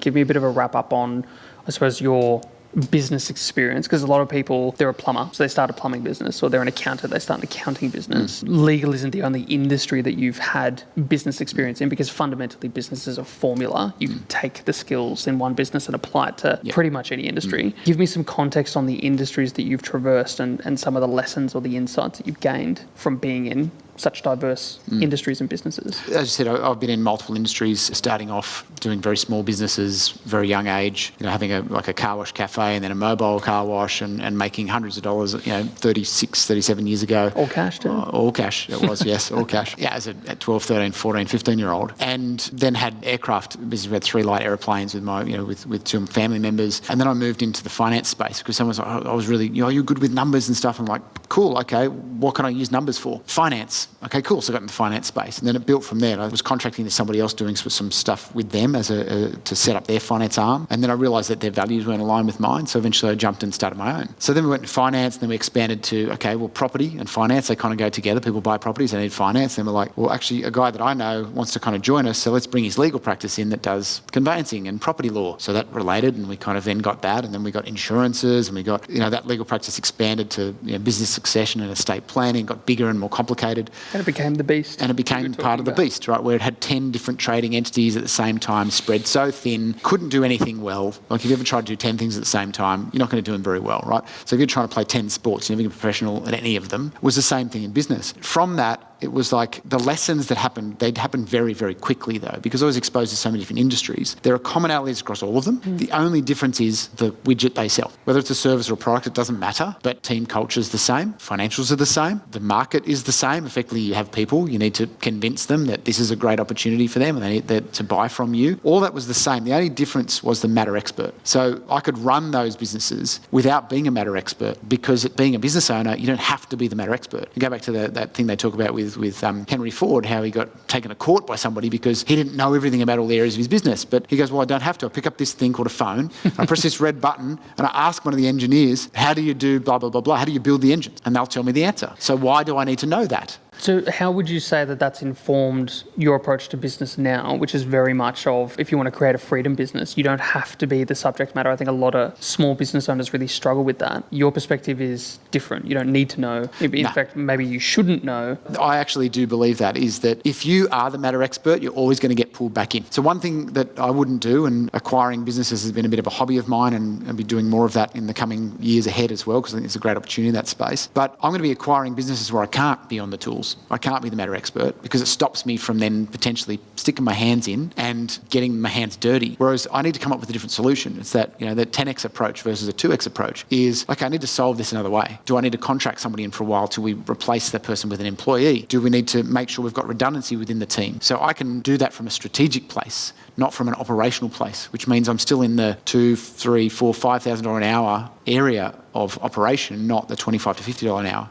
Give me a bit of a wrap up on, I suppose, your business experience, because a lot of people, they're a plumber, so they start a plumbing business, or they're an accountant, they start an accounting business. Legal isn't the only industry that you've had business experience in, because fundamentally business is a formula. You can take the skills in one business and apply it to pretty much any industry. Give me some context on the industries that you've traversed and some of the lessons or the insights that you've gained from being in such diverse industries and businesses. As you said, I've been in multiple industries, starting off doing very small businesses, very young age, having a Carwash cafe and then a mobile car wash and making hundreds of dollars, 36, 37 years ago. All cash too? All cash, it was, yes, all cash. Yeah, as a 12, 13, 14, 15-year-old. And then had aircraft business. We had 3 light airplanes with my, with 2 family members. And then I moved into the finance space because someone was like, I was really, you're good with numbers and stuff. I'm like, cool, okay, what can I use numbers for? Finance. Okay, cool. So I got in the finance space, and then it built from there. I was contracting to somebody else doing some stuff with them to set up their finance arm, and then I realised that their values weren't aligned with mine. So eventually I jumped and started my own. So then we went to finance, and then we expanded to property and finance, they kind of go together. People buy properties, they need finance. And we're like, well, actually, a guy that I know wants to kind of join us, so let's bring his legal practice in that does conveyancing and property law. So that related, and we kind of then got that, and then we got insurances, and we got that legal practice expanded to business succession and estate planning, got bigger and more complicated. And it became the beast. And it became part of the beast, right, where it had 10 different trading entities at the same time, spread so thin, couldn't do anything well. Like if you ever tried to do 10 things at the same time, you're not going to do them very well, right? So if you're trying to play 10 sports, you're never going to be a professional at any of them. It was the same thing in business. From that, it was like the lessons that happened, they'd happen very, very quickly though, because I was exposed to so many different industries. There are commonalities across all of them. The only difference is the widget they sell. Whether it's a service or a product, it doesn't matter, but team culture is the same. Financials are the same. The market is the same. Effectively, you have people, you need to convince them that this is a great opportunity for them and they need to buy from you. All that was the same. The only difference was the matter expert. So I could run those businesses without being a matter expert, because being a business owner, you don't have to be the matter expert. You go back to that thing they talk about with Henry Ford, how he got taken to court by somebody because he didn't know everything about all the areas of his business. But he goes, well, I don't have to. I pick up this thing called a phone, I press this red button, and I ask one of the engineers, how do you do blah, blah, blah, blah? How do you build the engines? And they'll tell me the answer. So why do I need to know that? So how would you say that that's informed your approach to business now, which is very much of, if you want to create a freedom business, you don't have to be the subject matter. I think a lot of small business owners really struggle with that. Your perspective is different. You don't need to know. In fact, maybe you shouldn't know. I actually do believe that is that if you are the matter expert, you're always going to get pulled back in. So one thing that I wouldn't do, and acquiring businesses has been a bit of a hobby of mine, and I'll be doing more of that in the coming years ahead as well, because I think it's a great opportunity in that space. But I'm going to be acquiring businesses where I can't be on the tools. I can't be the matter expert, because it stops me from then potentially sticking my hands in and getting my hands dirty. Whereas I need to come up with a different solution. It's that, that 10x approach versus a 2x approach is, okay, I need to solve this another way. Do I need to contract somebody in for a while till we replace that person with an employee? Do we need to make sure we've got redundancy within the team? So I can do that from a strategic place, not from an operational place, which means I'm still in the $2,000, $3,000, $4,000, $5,000 an hour area of operation, not the $25 to $50 an hour.